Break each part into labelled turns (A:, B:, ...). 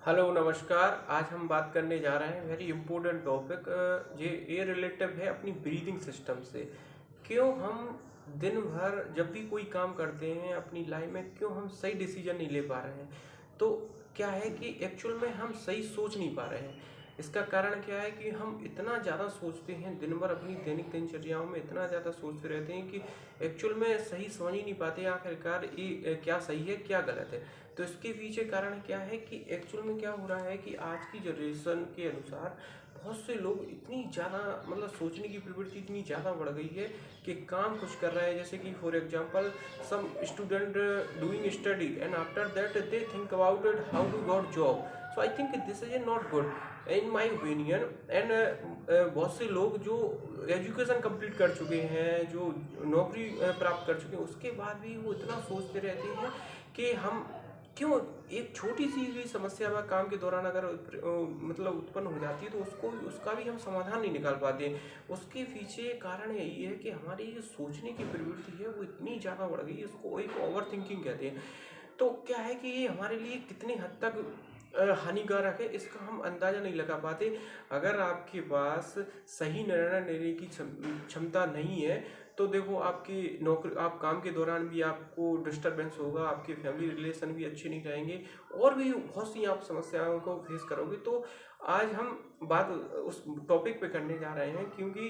A: Hello नमस्कार। आज हम बात करने जा रहे हैं वेरी इम्पोर्टेंट टॉपिक। ये रिलेटिव है अपनी ब्रीदिंग सिस्टम से। क्यों हम दिन भर जब भी कोई काम करते हैं अपनी लाइफ में, क्यों हम सही डिसीजन नहीं ले पा रहे हैं? तो क्या है कि एक्चुअल में हम सही सोच नहीं पा रहे हैं। इसका कारण क्या है कि हम इतना ज़्यादा सोचते हैं दिन भर, अपनी दैनिक दिनचर्याओं में इतना ज़्यादा सोचते रहते हैं कि एक्चुअल में सही समझ ही नहीं पाते आखिरकार ये क्या सही है क्या गलत है। तो इसके पीछे कारण क्या है कि एक्चुअल में क्या हो रहा है कि आज की जनरेशन के अनुसार बहुत से लोग इतनी ज़्यादा सोचने की प्रवृत्ति इतनी ज़्यादा बढ़ गई है कि काम कुछ कर रहे हैं, जैसे कि for example some student doing study and after that they think about it how to got job. So I think this is not good in my opinion. And बहुत से लोग जो एजुकेशन कंप्लीट कर चुके हैं, जो नौकरी प्राप्त कर चुके हैं, उसके बाद भी वो इतना सोचते रहते हैं कि हम क्यों एक छोटी सी भी समस्या वह काम के दौरान अगर उत्पन्न हो जाती है तो उसका भी हम समाधान नहीं निकाल पाते हैं। उसके पीछे कारण यही है कि हमारी जो सोचने की प्रवृत्ति है वो इतनी ज़्यादा बढ़ गई है, इसको एक ओवर थिंकिंग कहते हैं। तो क्या है कि ये हमारे लिए कितनी हद तक हानिकारक है, इसका हम अंदाज़ा नहीं लगा पाते। अगर आपके पास सही निर्णय लेने की क्षमता नहीं है तो देखो, आपकी नौकरी, आप काम के दौरान भी आपको डिस्टरबेंस होगा, आपके फैमिली रिलेशन भी अच्छे नहीं रहेंगे, और भी बहुत सी आप समस्याओं को फेस करोगे। तो आज हम बात उस टॉपिक पे करने जा रहे हैं, क्योंकि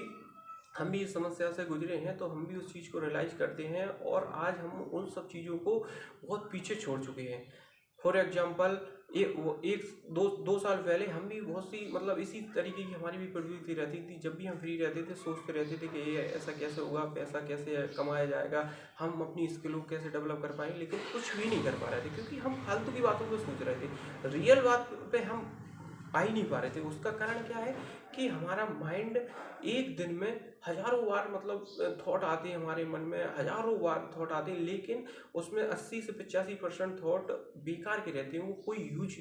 A: हम भी इस समस्या से गुजरे हैं, तो हम भी उस चीज़ को रियलाइज़ करते हैं और आज हम उन सब चीज़ों को बहुत पीछे छोड़ चुके हैं। फॉर एग्जाम्पल, एक दो साल पहले हम भी बहुत सी इसी तरीके की हमारी भी प्रवृत्ति रहती थी। जब भी हम फ्री रहते थे सोचते रहते थे कि ये ऐसा कैसे होगा, पैसा कैसे कमाया जाएगा, हम अपनी स्किल को कैसे डेवलप कर पाएंगे, लेकिन कुछ भी नहीं कर पा रहे थे क्योंकि हम फालतू की बातों को सोच रहे थे। रियल बात पे हम आ ही नहीं पा रहे थे। उसका कारण क्या है कि हमारा माइंड एक दिन में हजारों बार थॉट आते हैं, हमारे मन में हजारों बार थॉट आते हैं, लेकिन उसमें 80 से 85% थॉट बेकार के रहते हैं, वो कोई यूज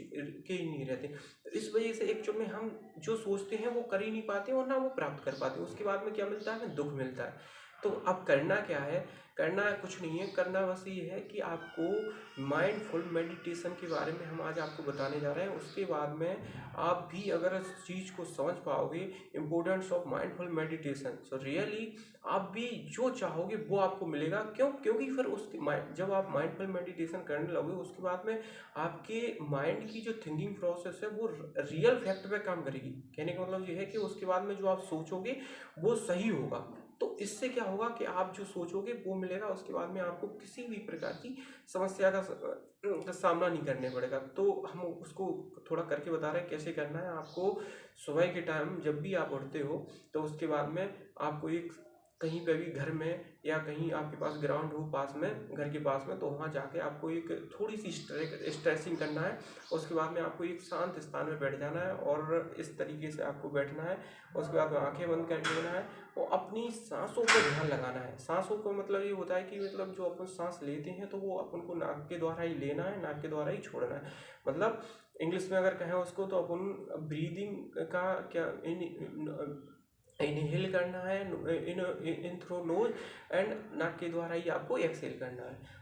A: के ही नहीं रहते। तो इस वजह से एक्चुअल में हम जो सोचते हैं वो कर ही नहीं पाते और ना वो प्राप्त कर पाते। उसके बाद में क्या मिलता है, हमें दुख मिलता है। तो अब करना क्या है? करना कुछ नहीं है, करना बस ये है कि आपको माइंडफुल मेडिटेशन के बारे में हम आज आपको बताने जा रहे हैं। उसके बाद में आप भी अगर इस चीज़ को समझ पाओगे, importance of mindful meditation, so really आप भी जो चाहोगे वो आपको मिलेगा। क्योंकि फिर उसके जब आप माइंडफुल मेडिटेशन करने लगोगे, उसके बाद में आपके माइंड की जो थिंकिंग प्रोसेस है वो रियल फैक्ट पे काम करेगी। कहने का मतलब ये है कि उसके बाद में जो आप सोचोगे वो सही होगा। तो इससे क्या होगा कि आप जो सोचोगे वो मिलेगा, उसके बाद में आपको किसी भी प्रकार की समस्या का सामना नहीं करने पड़ेगा। तो हम उसको थोड़ा करके बता रहे हैं कैसे करना है आपको। सुबह के टाइम जब भी आप उठते हो तो उसके बाद में आपको एक कहीं पे भी घर में या कहीं आपके पास ग्राउंड हो पास में, घर के पास में, तो वहाँ जाके आपको एक थोड़ी सी स्ट्रेचिंग करना है। उसके बाद में आपको एक शांत स्थान में बैठ जाना है और इस तरीके से आपको बैठना है। उसके बाद में आंखें बंद करके लेना है और अपनी सांसों पर ध्यान लगाना है। सांसों को ये होता है कि जो अपन सांस लेते हैं तो वो अपन को नाक के द्वारा ही लेना है, नाक के द्वारा ही छोड़ना है। इंग्लिश में अगर कहें उसको तो अपन ब्रीदिंग का क्या इनहेल करना है इन थ्रू नोज, एंड नाक के द्वारा ही आपको एक्सहेल करना है।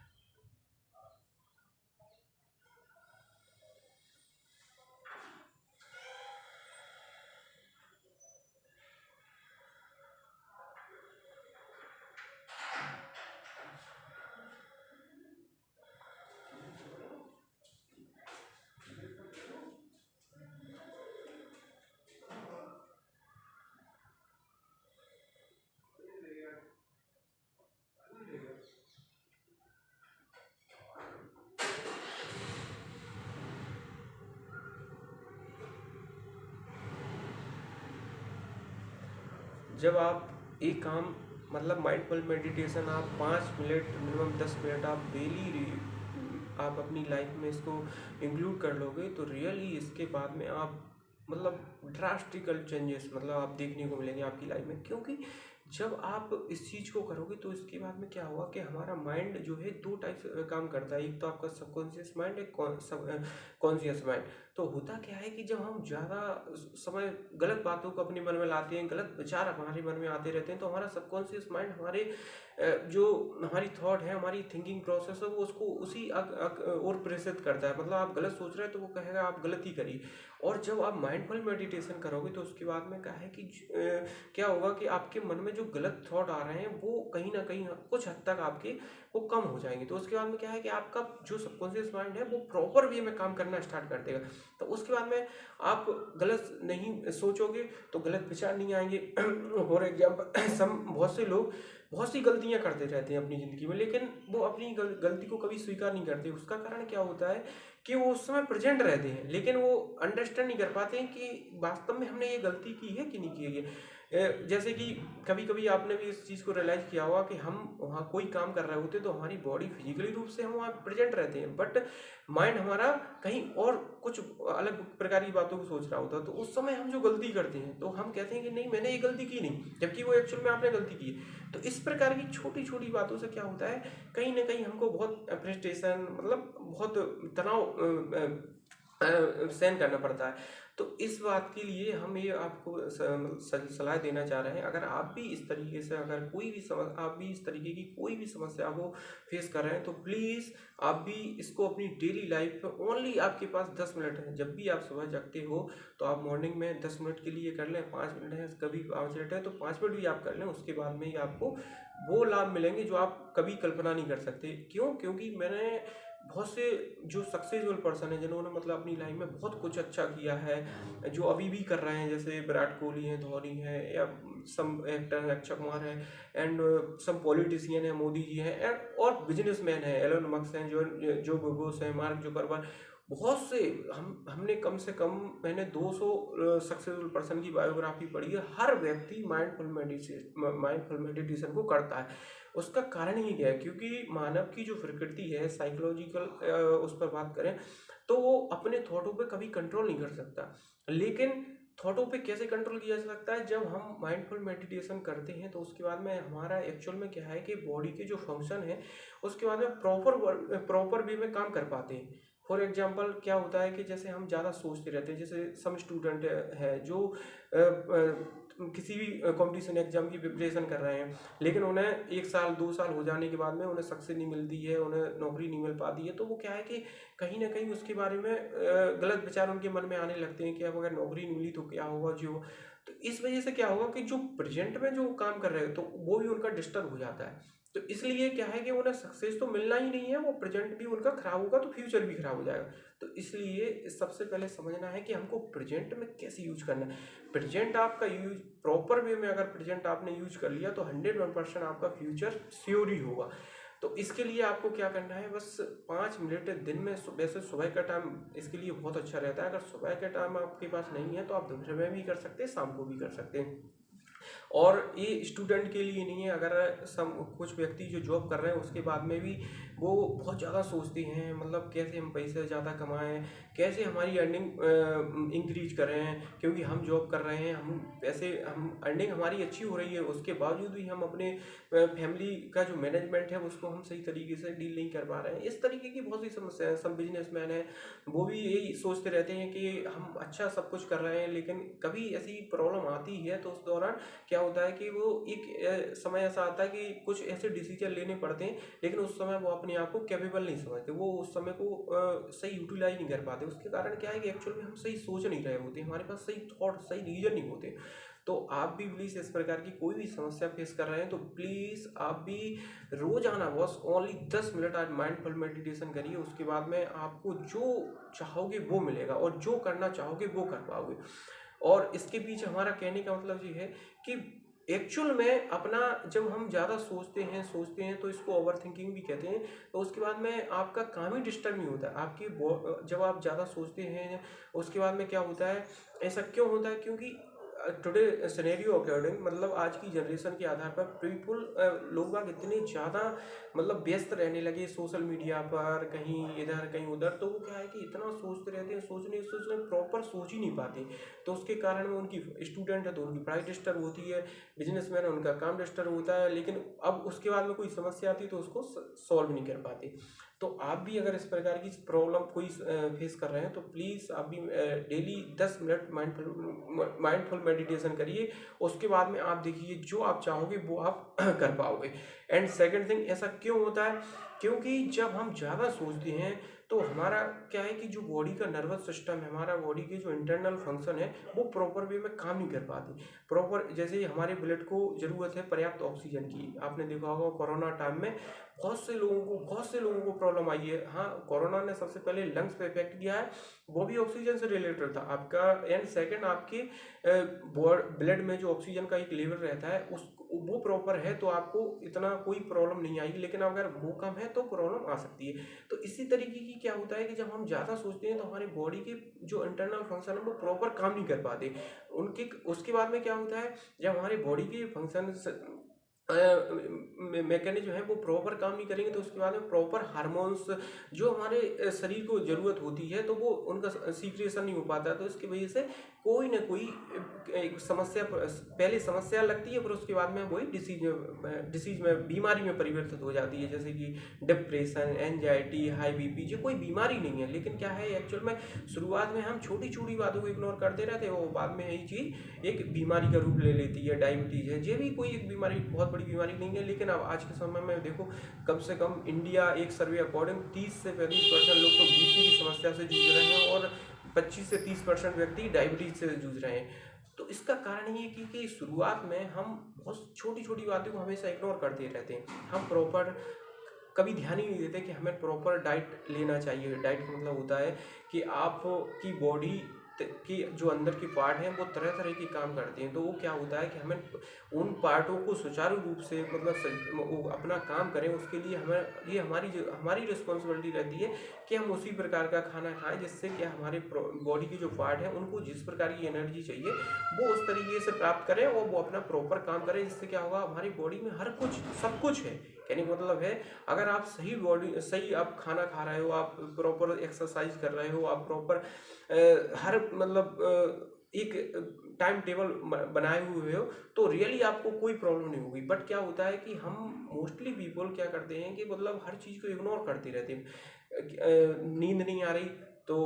A: जब आप एक काम माइंडफुल मेडिटेशन आप 5 मिनट, मिनिमम 10 मिनट आप डेली आप अपनी लाइफ में इसको इंक्लूड कर लोगे तो रियली इसके बाद में आप ड्रास्टिकल चेंजेस आप देखने को मिलेंगे आपकी लाइफ में। क्योंकि जब आप इस चीज़ को करोगे तो इसके बाद में क्या होगा कि हमारा माइंड जो है दो टाइप से काम करता है। एक तो आपका सबकॉन्शियस माइंड, एक कॉन्शियस माइंड। तो होता क्या है कि जब हम ज़्यादा समय गलत बातों को अपने मन में लाते हैं, गलत विचार हमारे मन में आते रहते हैं, तो हमारा सबकॉन्शियस माइंड हमारे जो हमारी थॉट है, हमारी थिंकिंग प्रोसेस है, वो उसको उसी और प्रेरित करता है। मतलब आप गलत सोच रहे हैं तो वो कहेगा आप गलत ही करिए। और जब आप माइंडफुल मेडिटेशन करोगे तो उसके बाद में क्या है कि क्या होगा कि आपके मन में जो गलत थॉट आ रहे हैं वो कहीं ना कहीं कुछ हद तक आपके वो कम हो जाएंगे। तो उसके बाद में क्या है कि आपका जो सबकॉन्शियस माइंड है वो प्रॉपर वे में काम करना स्टार्ट कर देगा। तो उसके बाद में आप गलत नहीं सोचोगे तो गलत विचार नहीं आएंगे। फॉर एग्जाम्पल बहुत से लोग बहुत सी गलतियां करते रहते हैं अपनी ज़िंदगी में, लेकिन वो अपनी गलती को कभी स्वीकार नहीं करते। उसका कारण क्या होता है कि वो उस समय प्रेजेंट रहते हैं, लेकिन वो अंडरस्टैंड नहीं कर पाते हैं कि वास्तव में हमने ये गलती की है कि नहीं की है। जैसे कि कभी कभी आपने भी इस चीज़ को रियलाइज़ किया होगा कि हम वहाँ कोई काम कर रहे होते तो हमारी बॉडी फिजिकली रूप से हम वहाँ प्रेजेंट रहते हैं, बट माइंड हमारा कहीं और कुछ अलग प्रकार की बातों को सोच रहा होता है। तो उस समय हम जो गलती करते हैं तो हम कहते हैं कि नहीं, मैंने ये गलती की नहीं, जबकि वो एक्चुअल में आपने गलती की है। तो इस प्रकार की छोटी छोटी बातों से क्या होता है, कहीं ना कहीं हमको बहुत फ्रस्ट्रेशन, मतलब बहुत तनाव सहन करना पड़ता है। तो इस बात के लिए हम ये आपको सलाह देना चाह रहे हैं, अगर आप भी इस तरीके से, अगर कोई भी आप भी इस तरीके की कोई भी समस्या को फेस कर रहे हैं तो प्लीज़ आप भी इसको अपनी डेली लाइफ में, ओनली आपके पास 10 मिनट है, जब भी आप सुबह जगते हो तो आप मॉर्निंग में 10 मिनट के लिए कर लें। 5 मिनट है, कभी 5 मिनट है तो 5 मिनट भी आप कर लें। उसके बाद में ही आपको वो लाभ मिलेंगे जो आप कभी कल्पना नहीं कर सकते। क्यों? क्योंकि मैंने बहुत से जो सक्सेसफुल पर्सन है जिन्होंने मतलब अपनी लाइफ में बहुत कुछ अच्छा किया है, जो अभी भी कर रहे हैं, जैसे विराट कोहली है, धोनी है, या सम एक्टर है अक्षय कुमार है, एंड सम पॉलिटिशियन है, मोदी जी हैं, एंड और बिजनेसमैन है, एलन मस्क हैं, जो बेजोस है, मार्क जुकरबर्ग, बहुत से हमने कम से कम मैंने 200 सक्सेसफुल पर्सन की बायोग्राफी पढ़ी है। हर व्यक्ति माइंडफुल मेडिटेशन को करता है। उसका कारण ही क्या है? क्योंकि मानव की जो प्रकृति है, साइकोलॉजिकल उस पर बात करें तो वो अपने थॉटों पे कभी कंट्रोल नहीं कर सकता। लेकिन थॉटों पे कैसे कंट्रोल किया जा सकता है? जब हम माइंडफुल मेडिटेशन करते हैं तो उसके बाद में हमारा एक्चुअल में क्या है कि बॉडी के जो फंक्शन है उसके बाद में प्रॉपर वे में काम कर पाते हैं। फॉर एग्जाम्पल क्या होता है कि जैसे हम ज़्यादा सोचते रहते हैं, जैसे सम स्टूडेंट है जो किसी भी कंपटीशन एग्जाम की प्रिपरेशन कर रहे हैं, लेकिन उन्हें 1 साल 2 साल हो जाने के बाद में उन्हें सक्सेस नहीं मिलती है, उन्हें नौकरी नहीं मिल पाती है। तो वो क्या है कि कहीं ना कहीं उसके बारे में गलत विचार उनके मन में आने लगते हैं कि अब अगर नौकरी नहीं मिली तो क्या होगा, जो तो इस वजह से क्या होगा कि जो प्रेजेंट में जो काम कर रहे हैं तो वो भी उनका डिस्टर्ब हो जाता है। तो इसलिए क्या है कि उन्हें सक्सेस तो मिलना ही नहीं है, वो प्रेजेंट भी उनका खराब होगा तो फ्यूचर भी खराब हो जाएगा। तो इसलिए सबसे पहले समझना है कि हमको प्रेजेंट में कैसे यूज करना है। प्रेजेंट आपका यूज प्रॉपर वे में अगर प्रेजेंट आपने यूज कर लिया तो 101% आपका फ्यूचर श्योर ही होगा। तो इसके लिए आपको क्या करना है, बस 5 मिनट दिन में, वैसे सुबह का टाइम इसके लिए बहुत अच्छा रहता है। अगर सुबह का टाइम आपके पास नहीं है तो आप दोपहर में भी कर सकते हैं, शाम को भी कर सकते हैं। और ये स्टूडेंट के लिए नहीं है, अगर कुछ व्यक्ति जो जॉब कर रहे हैं उसके बाद में भी वो बहुत ज़्यादा सोचते हैं, मतलब कैसे हम पैसे ज़्यादा कमाएं, कैसे हमारी अर्निंग इंक्रीज करें, क्योंकि हम जॉब कर रहे हैं, हम अर्निंग हमारी अच्छी हो रही है, उसके बावजूद भी हम अपने फैमिली का जो मैनेजमेंट है उसको हम सही तरीके से डील नहीं कर पा रहे हैं। इस तरीके की बहुत सी समस्या है। सब बिजनेसमैन है वो भी यही सोचते रहते हैं कि हम अच्छा सब कुछ कर रहे हैं, लेकिन कभी ऐसी प्रॉब्लम आती है तो उस दौरान क्या होता है कि वो एक समय ऐसा आता है कि कुछ ऐसे डिसीजन लेने पड़ते हैं, लेकिन उस समय वो अपने आप को कैपेबल नहीं समझते, वो उस समय को सही यूटिलाइज नहीं कर पाते। उसके कारण क्या है कि एक्चुअल में हम सही सोच नहीं रहे होते, हमारे पास सही थॉट, सही रीजन नहीं होते। तो आप भी प्लीज़ इस प्रकार की कोई भी समस्या फेस कर रहे हैं तो प्लीज़ आप भी रोजाना बस ओनली 10 मिनट आज माइंडफुल मेडिटेशन करिए। उसके बाद में आपको जो चाहोगे वो मिलेगा और जो करना चाहोगे वो कर पाओगे। और इसके पीछे हमारा कहने का मतलब ये है कि एक्चुअल में अपना, जब हम ज़्यादा सोचते हैं तो इसको ओवर थिंकिंग भी कहते हैं। तो उसके बाद में आपका काम ही डिस्टर्ब नहीं होता है, जब आप ज़्यादा सोचते हैं उसके बाद में क्या होता है, ऐसा क्यों होता है? क्योंकि टुडे सिनेरियो अकॉर्डिंग, मतलब आज की जनरेशन के आधार पर पीपुल, लोग बाग इतने ज़्यादा मतलब व्यस्त रहने लगे सोशल मीडिया पर, कहीं इधर कहीं उधर। तो वो क्या है कि इतना सोचते रहते हैं, सोचने प्रॉपर सोच ही नहीं पाते। तो उसके कारण में उनकी, स्टूडेंट है तो उनकी पढ़ाई डिस्टर्ब होती है, बिजनेसमैन है उनका काम डिस्टर्ब होता है, लेकिन अब उसके बाद में कोई समस्या आती है तो उसको सॉल्व नहीं कर पाते। तो आप भी अगर इस प्रकार की प्रॉब्लम कोई फेस कर रहे हैं तो प्लीज़ आप भी डेली 10 मिनट माइंडफुल मेडिटेशन करिए। उसके बाद में आप देखिए जो आप चाहोगे वो आप कर पाओगे। एंड सेकंड थिंग, ऐसा क्यों होता है? क्योंकि जब हम ज़्यादा सोचते हैं तो हमारा क्या है कि जो बॉडी का नर्वस सिस्टम है, हमारा बॉडी के जो इंटरनल फंक्शन है वो प्रॉपर वे में काम नहीं कर पाती। प्रॉपर जैसे हमारे ब्लड को ज़रूरत है पर्याप्त ऑक्सीजन की। आपने देखा होगा कोरोना टाइम में बहुत से लोगों को प्रॉब्लम आई है। हाँ, कोरोना ने सबसे पहले लंग्स पे इफेक्ट किया है, वो भी ऑक्सीजन से रिलेटेड था आपका। एंड सेकंड, आपके ब्लड में जो ऑक्सीजन का एक लेवल रहता है उस वो प्रॉपर है तो आपको इतना कोई प्रॉब्लम नहीं आएगी, लेकिन अगर वो कम है तो प्रॉब्लम आ सकती है। तो इसी तरीके की क्या होता है कि जब हम ज़्यादा सोचते हैं तो हमारे बॉडी के जो इंटरनल फंक्शन है वो प्रॉपर काम नहीं कर पाते। उनके उसके बाद में क्या होता है, जब हमारे बॉडी के फंक्शन मैकेनिज्म है वो प्रॉपर काम नहीं करेंगे तो उसके बाद में प्रॉपर हार्मोन्स जो हमारे शरीर को ज़रूरत होती है तो वो उनका सीक्रेशन नहीं हो पाता। तो इसकी वजह से कोई ना कोई एक समस्या, पहले समस्या लगती है फिर उसके बाद में वही डिसीज में बीमारी में परिवर्तित हो जाती है। जैसे कि डिप्रेशन, एंजाइटी, हाई बीपी, जो कोई बीमारी नहीं है, लेकिन क्या है एक्चुअल में शुरुआत में हम छोटी छोटी बातों को इग्नोर करते रहते हैं, वो बाद में यही चीज़ एक बीमारी का रूप ले लेती है। डायबिटीज़ है, ये भी कोई एक बीमारी, बहुत बड़ी बीमारी नहीं है, लेकिन अब आज के समय में देखो कम से कम इंडिया एक सर्वे अकॉर्डिंग 30 से 35% लोग तो बीपी की समस्या से जूझ रहे हैं और 25 से 30% व्यक्ति डायबिटीज से जूझ रहे हैं। तो इसका कारण ये कि शुरुआत में हम बहुत छोटी छोटी बातों को हमेशा इग्नोर करते रहते हैं। हम प्रॉपर कभी ध्यान ही नहीं देते कि हमें प्रॉपर डाइट लेना चाहिए। डाइट का मतलब होता है कि आपकी बॉडी की जो अंदर की पार्ट हैं वो तरह तरह के काम करते हैं। तो वो क्या होता है कि हमें उन पार्टों को सुचारू रूप से मतलब अपना काम करें, उसके लिए हमें ये हमारी रिस्पॉन्सिबिलिटी रहती है कि हम उसी प्रकार का खाना खाएं जिससे कि हमारे बॉडी के जो पार्ट हैं उनको जिस प्रकार की एनर्जी चाहिए वो उस तरीके से प्राप्त करें और वो अपना प्रॉपर काम करें। जिससे क्या होगा, हमारी बॉडी में हर कुछ सब कुछ है। कहने का मतलब है अगर आप सही आप खाना खा रहे हो, आप प्रॉपर एक्सरसाइज कर रहे हो, आप प्रॉपर हर मतलब एक टाइम टेबल बनाए हुए हो तो रियली आपको कोई प्रॉब्लम नहीं होगी। बट क्या होता है कि हम मोस्टली पीपल क्या करते हैं कि मतलब हर चीज़ को इग्नोर करते रहते हैं। नींद नहीं आ रही तो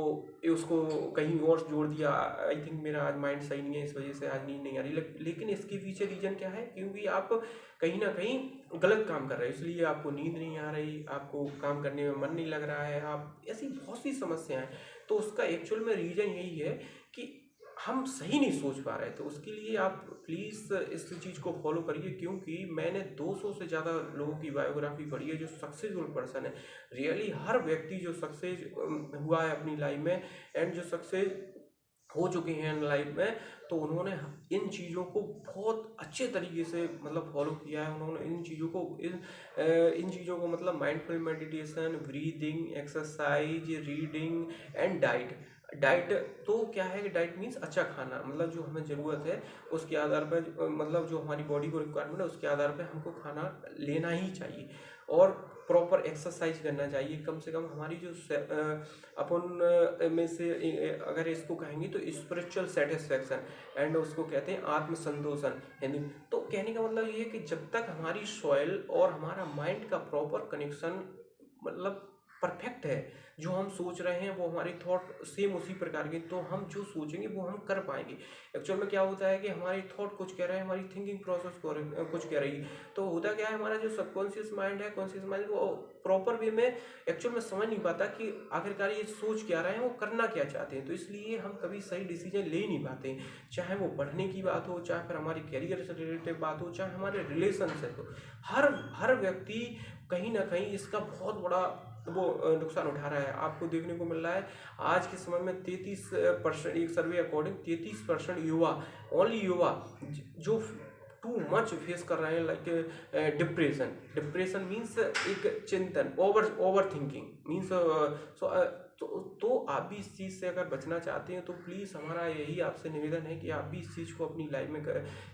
A: उसको कहीं और जोड़ दिया, आई थिंक मेरा आज माइंड सही नहीं है इस वजह से आज नींद नहीं आ रही। लेकिन इसके पीछे रीजन क्या है? क्योंकि आप कहीं ना कहीं गलत काम कर रहे हो, इसलिए आपको नींद नहीं आ रही, आपको काम करने में मन नहीं लग रहा है, आप ऐसी बहुत सी समस्याएं। तो उसका एक्चुअल में रीजन यही है कि हम सही नहीं सोच पा रहे। तो उसके लिए आप प्लीज़ इस चीज़ को फॉलो करिए, क्योंकि मैंने 200 से ज़्यादा लोगों की बायोग्राफी पढ़ी है जो सक्सेसफुल पर्सन है। रियली हर व्यक्ति जो सक्सेस हुआ है अपनी लाइफ में एंड जो सक्सेस हो चुके हैं लाइफ में, तो उन्होंने इन चीज़ों को बहुत अच्छे तरीके से मतलब फॉलो किया है। उन्होंने इन चीज़ों को मतलब mindful meditation, breathing, exercise, reading and diet. तो क्या है कि डाइट मीन्स अच्छा खाना, मतलब जो हमें ज़रूरत है उसके आधार पर, मतलब जो हमारी बॉडी को रिक्वायरमेंट है उसके आधार पर हमको खाना लेना ही चाहिए और प्रॉपर एक्सरसाइज करना चाहिए। कम से कम हमारी जो अपन में से अगर इसको कहेंगे तो स्पिरिचुअल सेटिस्फैक्शन एंड उसको कहते हैं आत्मसंतोषण हिंदी। तो कहने का मतलब ये है कि जब तक हमारी सॉइल और हमारा माइंड का प्रॉपर कनेक्शन मतलब परफेक्ट है, जो हम सोच रहे हैं वो हमारी थॉट सेम उसी प्रकार की, तो हम जो सोचेंगे वो हम कर पाएंगे। एक्चुअल में क्या होता है कि हमारी थॉट कुछ कह रहा है, हमारी थिंकिंग प्रोसेस कुछ कह रही है। तो होता क्या है, हमारा जो सबकॉन्शियस माइंड है, कॉन्शियस माइंड वो प्रॉपर वे में एक्चुअल में समझ नहीं पाता कि आखिरकार ये सोच क्या रहे हैं, वो करना क्या चाहते हैं। तो इसलिए हम कभी सही डिसीजन ले नहीं पाते, चाहे वो पढ़ने की बात हो, चाहे फिर हमारी कैरियर से रिलेटेड बात हो, चाहे हमारे रिलेशन से हो। हर व्यक्ति कहीं ना कहीं इसका बहुत बड़ा वो नुकसान उठा रहा है। आपको देखने को मिल रहा है आज के समय में 33%, एक सर्वे अकॉर्डिंग 33% युवा, ओनली युवा जो टू मच फेस कर रहे हैं लाइक डिप्रेशन मीन्स एक चिंतन, ओवर थिंकिंग मीन्स तो आप भी इस चीज़ से अगर बचना चाहते हैं तो प्लीज़ हमारा यही आपसे निवेदन है कि आप भी इस चीज़ को अपनी लाइफ में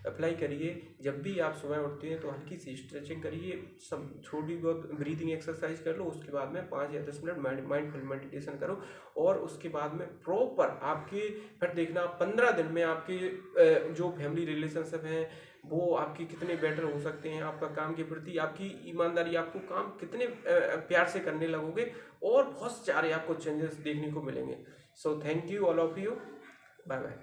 A: अप्लाई करिए। जब भी आप सुबह उठते हैं तो हल्की सी स्ट्रेचिंग करिए, सब छोटी बहुत ब्रीदिंग एक्सरसाइज कर लो, उसके बाद में 5 या 10 मिनट माइंडफुल मेडिटेशन करो और उसके बाद में प्रॉपर आपके फिर देखना 15 दिन में आपके जो फैमिली रिलेशनशिप हैं, वो आपके कितने बेटर हो सकते हैं, आपका काम के प्रति आपकी ईमानदारी, आपको काम कितने प्यार से करने लगोगे, और बहुत सारे आपको चेंजेस देखने को मिलेंगे। So thank you all of you, bye bye.